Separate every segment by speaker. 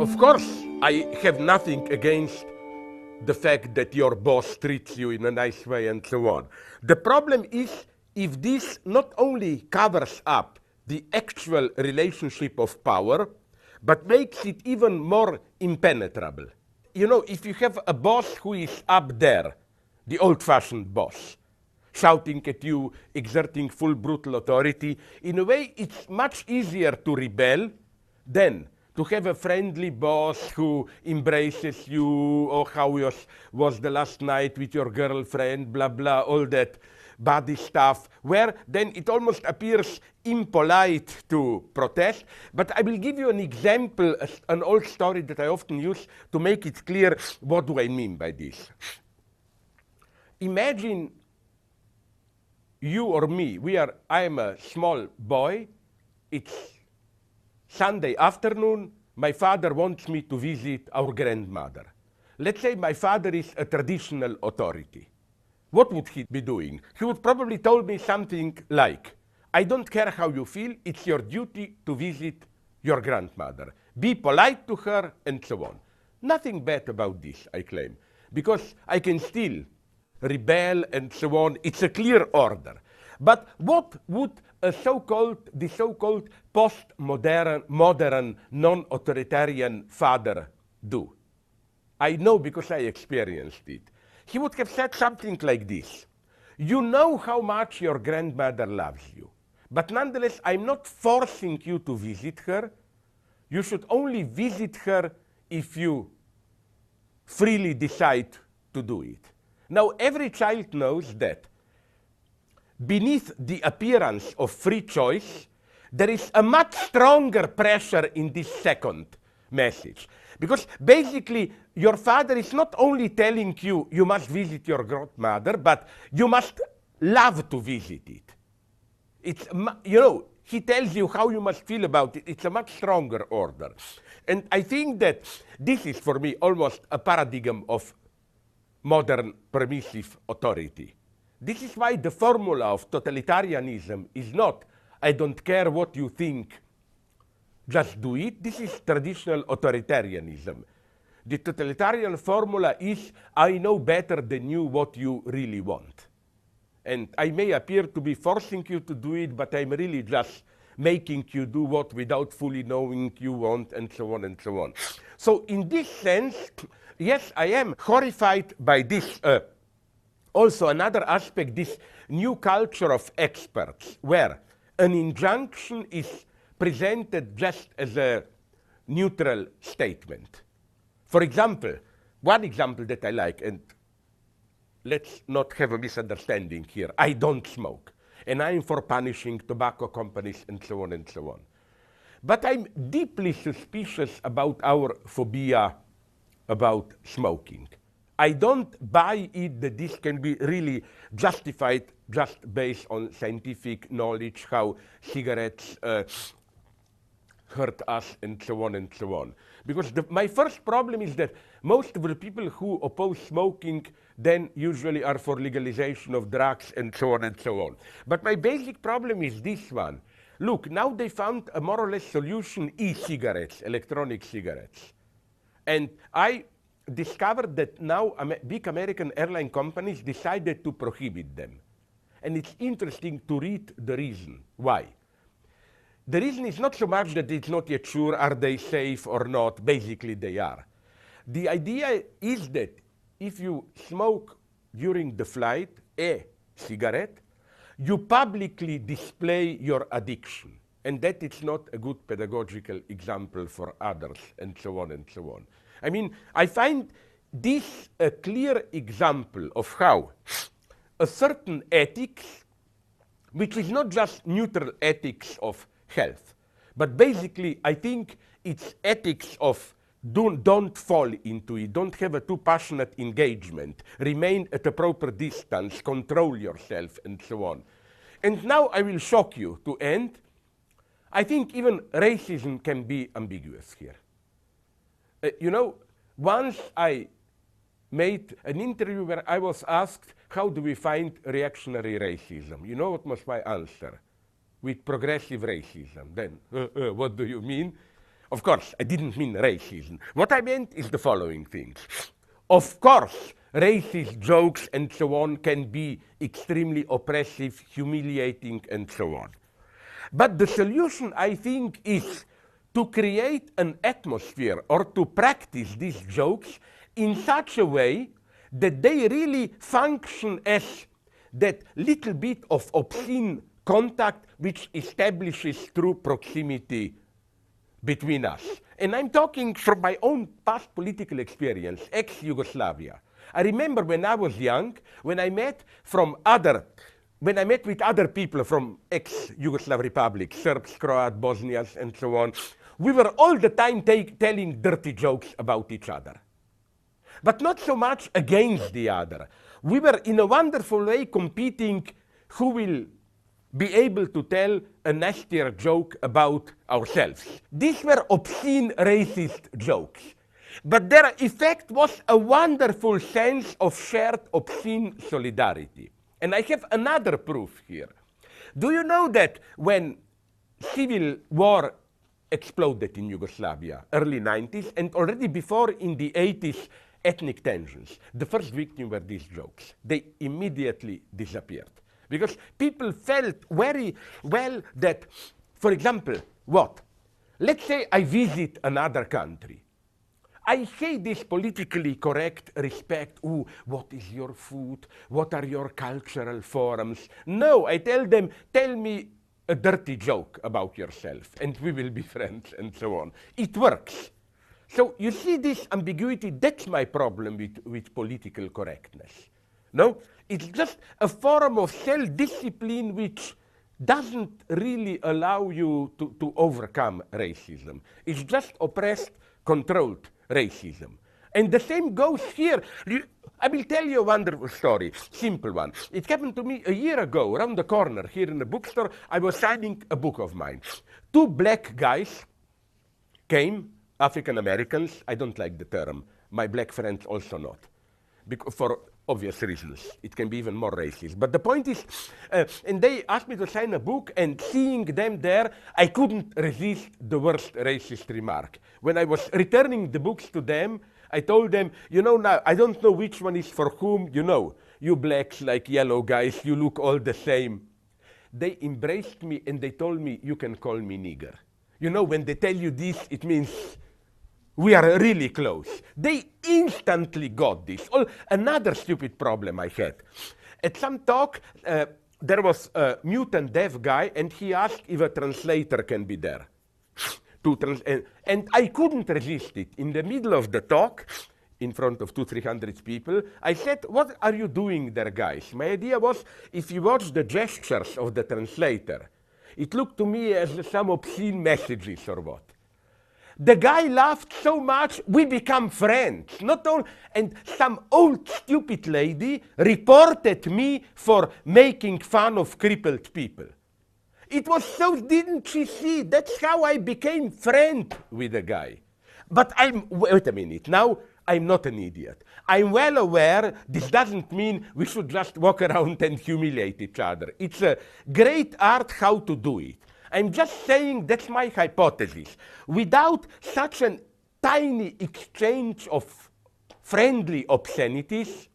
Speaker 1: Of course, I have nothing against the fact that your boss treats you in a nice way and so on. The problem is if this not only covers up the actual relationship of power, but makes it even more impenetrable. You know, if you have a boss who is up there, the old-fashioned boss, shouting at you, exerting full brutal authority, in a way it's much easier to rebel than to have a friendly boss who embraces you, or how was the last night with your girlfriend, blah, blah, all that body stuff, where then it almost appears impolite to protest. But I will give you an example, an old story that I often use to make it clear what do I mean by this. Imagine you or me, I am a small boy, it's Sunday afternoon, my father wants me to visit our grandmother. Let's say my father is a traditional authority. What would he be doing? He would probably tell me something like, I don't care how you feel, it's your duty to visit your grandmother. Be polite to her, and so on. Nothing bad about this, I claim, because I can still rebel and so on. It's a clear order. But what would the so-called post-modern, non-authoritarian father do? I know because I experienced it. He would have said something like this. You know how much your grandmother loves you, but nonetheless, I'm not forcing you to visit her. You should only visit her if you freely decide to do it. Now, every child knows that beneath the appearance of free choice, there is a much stronger pressure in this second message. Because basically, your father is not only telling you you must visit your grandmother, but you must love to visit it. It's, you know, he tells you how you must feel about it. It's a much stronger order. And I think that this is, for me, almost a paradigm of modern permissive authority. This is why the formula of totalitarianism is not, I don't care what you think, just do it. This is traditional authoritarianism. The totalitarian formula is, I know better than you what you really want. And I may appear to be forcing you to do it, but I'm really just making you do what without fully knowing you want, and so on and so on. So in this sense, yes, I am horrified by this. Also, another aspect, this new culture of experts, where an injunction is presented just as a neutral statement. For example, one example that I like, and let's not have a misunderstanding here, I don't smoke, and I'm for punishing tobacco companies and so on and so on. But I'm deeply suspicious about our phobia about smoking. I don't buy it that this can be really justified just based on scientific knowledge, how cigarettes hurt us and so on and so on. Because my first problem is that most of the people who oppose smoking then usually are for legalization of drugs and so on and so on. But my basic problem is this one. Look, now they found a more or less solution, e-cigarettes, electronic cigarettes. And I discovered that now big American airline companies decided to prohibit them. And it's interesting to read the reason why. The reason is not so much that it's not yet sure are they safe or not, basically they are. The idea is that if you smoke during the flight a cigarette, you publicly display your addiction, and that is not a good pedagogical example for others, and so on and so on. I mean, I find this a clear example of how a certain ethics, which is not just neutral ethics of health, but basically I think it's ethics of don't fall into it, don't have a too passionate engagement, remain at a proper distance, control yourself, and so on. And now I will shock you to end. I think even racism can be ambiguous here. You know, once I made an interview where I was asked, how do we find reactionary racism? You know what was my answer? With progressive racism. Then, what do you mean? Of course, I didn't mean racism. What I meant is the following things. Of course, racist jokes and so on can be extremely oppressive, humiliating, and so on. But the solution, I think, is to create an atmosphere or to practice these jokes in such a way that they really function as that little bit of obscene contact which establishes true proximity between us. And I'm talking from my own past political experience, ex-Yugoslavia. I remember when I was young, when I met with other people from ex-Yugoslav republics, Serbs, Croats, Bosnians, and so on, we were all the time telling dirty jokes about each other. But not so much against the other. We were in a wonderful way competing who will be able to tell a nastier joke about ourselves. These were obscene racist jokes. But their effect was a wonderful sense of shared obscene solidarity. And I have another proof here. Do you know that when civil war exploded in Yugoslavia, early 90s, and already before in the 80s, ethnic tensions, the first victim were these jokes. They immediately disappeared. Because people felt very well that, for example, what? Let's say I visit another country. I hate this politically correct respect. Ooh, what is your food? What are your cultural forms? No, I tell them, tell me a dirty joke about yourself, and we will be friends, and so on. It works. So you see this ambiguity, that's my problem with political correctness. No? It's just a form of self-discipline which doesn't really allow you to overcome racism. It's just oppressed, controlled racism. And the same goes here. I will tell you a wonderful story, simple one. It happened to me a year ago, around the corner here in the bookstore. I was signing a book of mine. Two black guys came, African Americans. I don't like the term. My black friends also not, for obvious reasons. It can be even more racist. But the point is, and they asked me to sign a book, and seeing them there, I couldn't resist the worst racist remark. When I was returning the books to them, I told them, you know, now, I don't know which one is for whom, you know, you blacks like yellow guys, you look all the same. They embraced me and they told me, you can call me nigger. You know, when they tell you this, it means we are really close. They instantly got this. Another stupid problem I had. At some talk, there was a mute and deaf guy, and he asked if a translator can be there. And I couldn't resist it. In the middle of the talk, in front of 200-300 people, I said, what are you doing there, guys? My idea was, if you watch the gestures of the translator, it looked to me as some obscene messages or what. The guy laughed so much, we become friends. Not all, and some old stupid lady reported me for making fun of crippled people. It was so, didn't she see? That's how I became friend with the guy. But wait a minute, now I'm not an idiot. I'm well aware this doesn't mean we should just walk around and humiliate each other. It's a great art how to do it. I'm just saying that's my hypothesis. Without such a tiny exchange of friendly obscenities,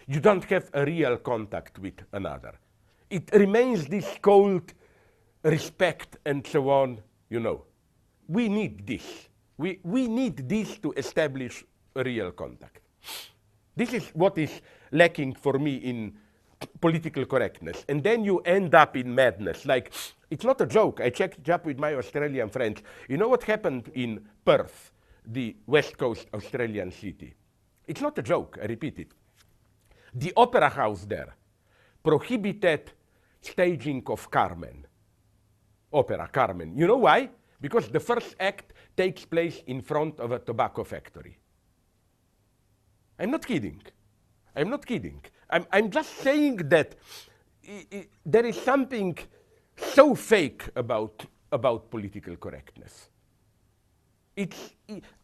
Speaker 1: you don't have a real contact with another. It remains this cold respect and so on, you know. We need this. We need this to establish a real contact. This is what is lacking for me in political correctness. And then you end up in madness. Like, it's not a joke. I checked it up with my Australian friends. You know what happened in Perth, the West Coast Australian city? It's not a joke, I repeat it. The opera house there prohibited staging of Carmen. Opera, Carmen. You know why? Because the first act takes place in front of a tobacco factory. I'm not kidding. I'm not kidding. I'm just saying that there is something so fake about political correctness.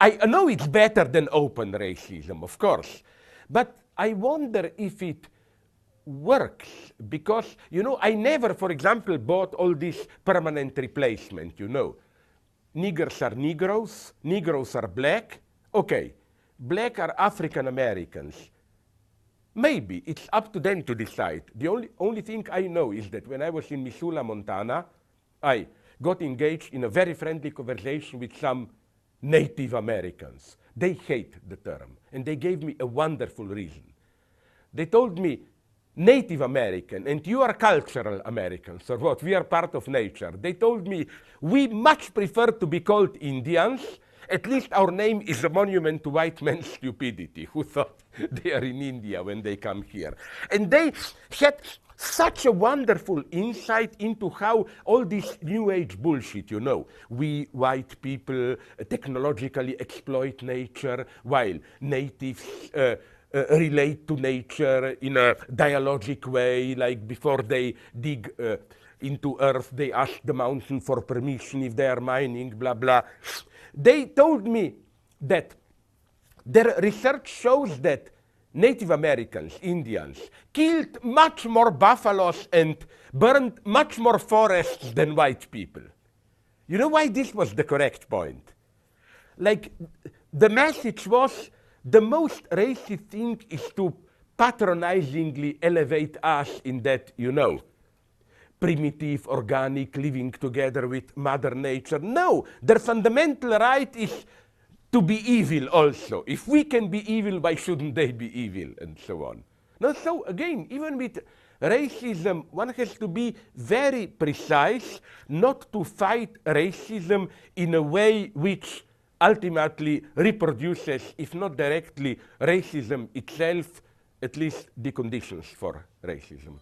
Speaker 1: I know it's better than open racism, of course, but I wonder if it works because, you know, I never, for example, bought all this permanent replacement, you know. niggers are Negroes, Negroes are black. Okay, black are African Americans. Maybe it's up to them to decide. The only thing I know is that when I was in Missoula, Montana, I got engaged in a very friendly conversation with some Native Americans. They hate the term, and they gave me a wonderful reason. They told me, Native American, and you are cultural Americans, or what? We are part of nature. They told me, we much prefer to be called Indians. At least our name is a monument to white man's stupidity, who thought they are in India when they come here. And they had such a wonderful insight into how all this New Age bullshit, you know, we white people technologically exploit nature, while natives relate to nature in a dialogic way, like before they dig into earth, they ask the mountain for permission if they are mining, blah, blah. They told me that their research shows that Native Americans, Indians, killed much more buffaloes and burned much more forests than white people. You know why this was the correct point? Like, the message was, the most racist thing is to patronizingly elevate us in that, you know, primitive, organic, living together with Mother Nature. No, their fundamental right is to be evil also. If we can be evil, why shouldn't they be evil, and so on. Now, so again, even with racism, one has to be very precise not to fight racism in a way which ultimately reproduces, if not directly, racism itself, at least the conditions for racism.